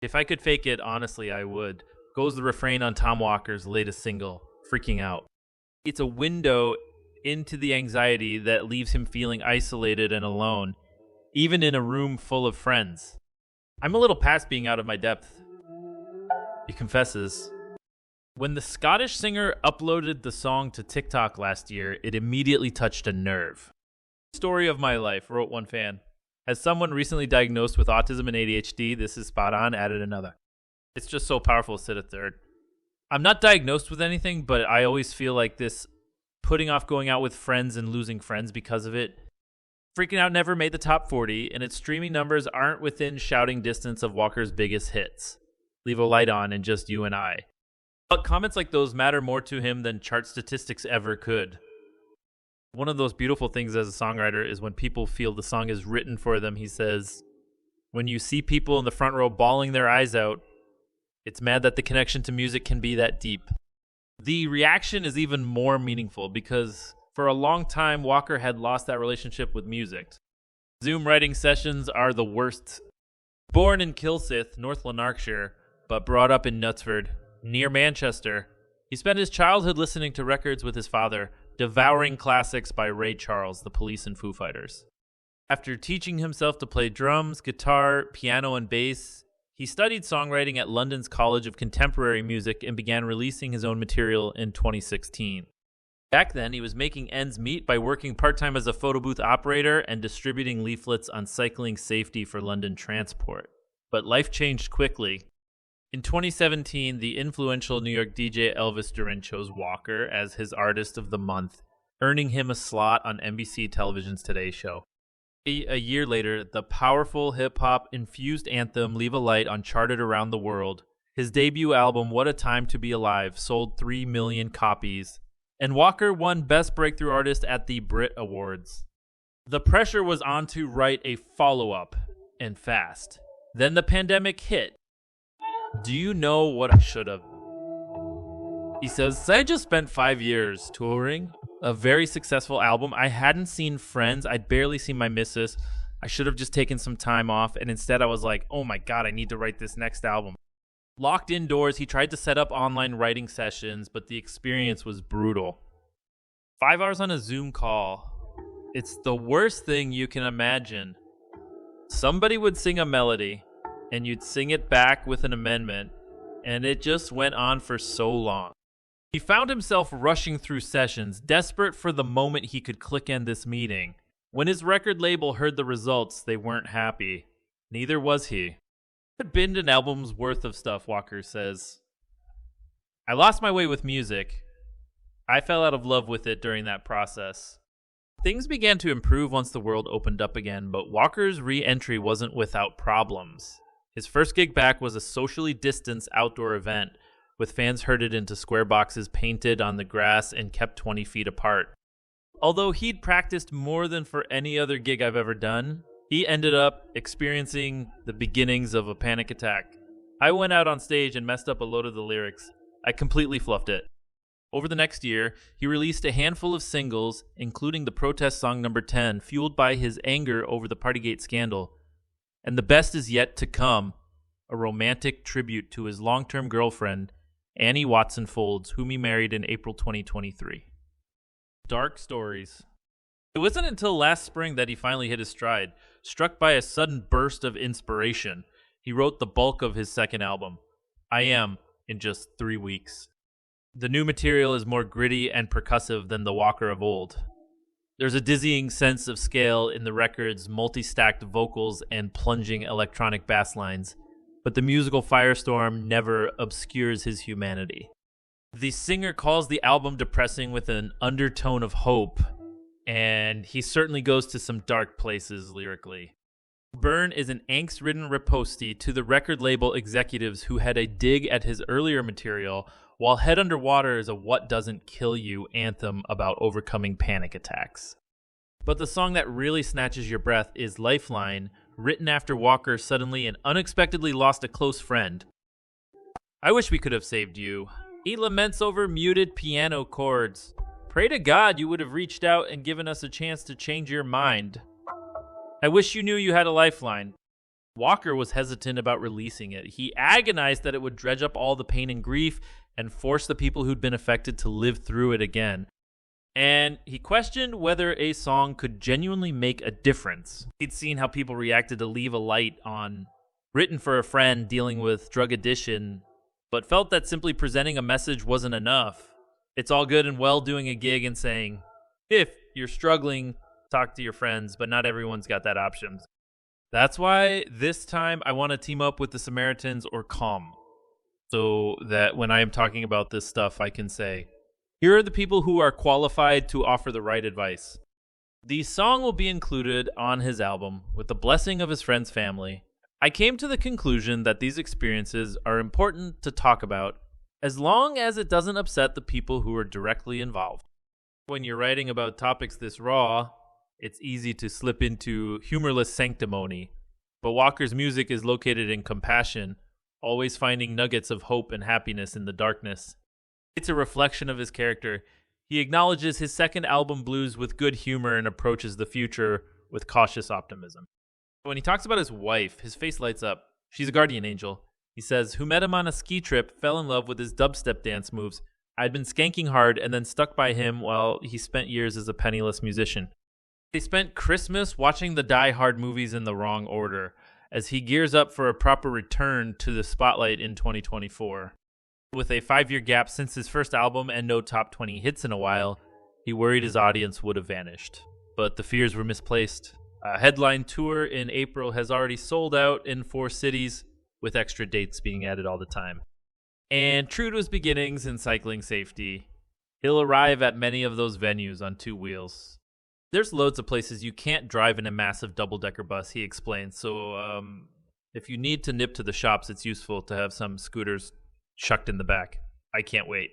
If I could fake it, honestly, I would. Goes the refrain on Tom Walker's latest single, Freaking Out. It's a window into the anxiety that leaves him feeling isolated and alone, even in a room full of friends. I'm a little past being out of my depth, he confesses. When the Scottish singer uploaded the song to TikTok last year, it immediately touched a nerve. Story of my life, wrote one fan. As someone recently diagnosed with autism and ADHD, this is spot on, added another. It's just so powerful to sit a third. I'm not diagnosed with anything, but I always feel like this putting off going out with friends and losing friends because of it. Freaking Out never made the top 40, and its streaming numbers aren't within shouting distance of Walker's biggest hits, Leave a Light On and Just You and I. But comments like those matter more to him than chart statistics ever could. One of those beautiful things as a songwriter is when people feel the song is written for them, he says. When you see people in the front row bawling their eyes out, it's mad that the connection to music can be that deep. The reaction is even more meaningful because for a long time, Walker had lost that relationship with music. Zoom writing sessions are the worst. Born in Kilsyth, North Lanarkshire, but brought up in Knutsford, near Manchester, he spent his childhood listening to records with his father, devouring classics by Ray Charles, The Police, and Foo Fighters. After teaching himself to play drums, guitar, piano, and bass, he studied songwriting at London's College of Contemporary Music and began releasing his own material in 2016. Back then, he was making ends meet by working part-time as a photo booth operator and distributing leaflets on cycling safety for London Transport. But life changed quickly. In 2017, the influential New York DJ Elvis Duran chose Walker as his Artist of the Month, earning him a slot on NBC Television's Today Show. A year later, the powerful hip-hop infused anthem Leave a Light On charted around the world. His debut album, What a Time to Be Alive, sold 3 million copies, and Walker won Best Breakthrough Artist at the Brit Awards. The pressure was on to write a follow-up, and fast. Then the pandemic hit. Do you know what I should have? He says, I just spent 5 years touring, a very successful album. I hadn't seen friends. I'd barely seen my missus. I should have just taken some time off, and instead I was like, oh my god, I need to write this next album. Locked indoors, he tried to set up online writing sessions, but the experience was brutal. 5 hours on a Zoom call. It's the worst thing you can imagine. Somebody would sing a melody, and you'd sing it back with an amendment, and it just went on for so long. He found himself rushing through sessions, desperate for the moment he could click end this meeting. When his record label heard the results, they weren't happy. Neither was he. I'd binned an album's worth of stuff, Walker says. I lost my way with music. I fell out of love with it during that process. Things began to improve once the world opened up again, but Walker's re-entry wasn't without problems. His first gig back was a socially distanced outdoor event, with fans herded into square boxes painted on the grass and kept 20 feet apart. Although he'd practiced more than for any other gig I've ever done, he ended up experiencing the beginnings of a panic attack. I went out on stage and messed up a load of the lyrics. I completely fluffed it. Over the next year, he released a handful of singles, including the protest song number 10, fueled by his anger over the Partygate scandal. And the best is yet to come, a romantic tribute to his long-term girlfriend, Annie Watson Folds, whom he married in April 2023. Dark stories. It wasn't until last spring that he finally hit his stride. Struck by a sudden burst of inspiration, he wrote the bulk of his second album, I Am, in just 3 weeks. The new material is more gritty and percussive than the Walker of old. There's a dizzying sense of scale in the record's multi-stacked vocals and plunging electronic bass lines, but the musical firestorm never obscures his humanity. The singer calls the album depressing with an undertone of hope, and he certainly goes to some dark places lyrically. Burn is an angst-ridden riposte to the record label executives who had a dig at his earlier material, while Head Under Water is a What Doesn't Kill You anthem about overcoming panic attacks. But the song that really snatches your breath is Lifeline, written after Walker suddenly and unexpectedly lost a close friend. I wish we could have saved you. He laments over muted piano chords. Pray to God you would have reached out and given us a chance to change your mind. I wish you knew you had a lifeline. Walker was hesitant about releasing it. He agonized that it would dredge up all the pain and grief and force the people who'd been affected to live through it again. And he questioned whether a song could genuinely make a difference. He'd seen how people reacted to Leave a Light on, written for a friend dealing with drug addiction, but felt that simply presenting a message wasn't enough. It's all good and well doing a gig and saying, if you're struggling, talk to your friends, but not everyone's got that option. That's why this time I want to team up with the Samaritans or Calm, so that when I am talking about this stuff, I can say, here are the people who are qualified to offer the right advice. The song will be included on his album with the blessing of his friend's family. I came to the conclusion that these experiences are important to talk about as long as it doesn't upset the people who are directly involved. When you're writing about topics this raw, it's easy to slip into humorless sanctimony, but Walker's music is located in compassion, always finding nuggets of hope and happiness in the darkness. It's a reflection of his character. He acknowledges his second album, Blues, with good humor and approaches the future with cautious optimism. When he talks about his wife, his face lights up. She's a guardian angel. He says, who met him on a ski trip, fell in love with his dubstep dance moves. I'd been skanking hard and then stuck by him while he spent years as a penniless musician. They spent Christmas watching the Die Hard movies in the wrong order, as he gears up for a proper return to the spotlight in 2024. With a 5-year gap since his first album and no top 20 hits in a while, he worried his audience would have vanished. But the fears were misplaced. A headline tour in April has already sold out in 4 cities, with extra dates being added all the time. And true to his beginnings in cycling safety, he'll arrive at many of those venues on 2 wheels. There's loads of places you can't drive in a massive double-decker bus, he explains. So if you need to nip to the shops, it's useful to have some scooters shucked in the back. I can't wait.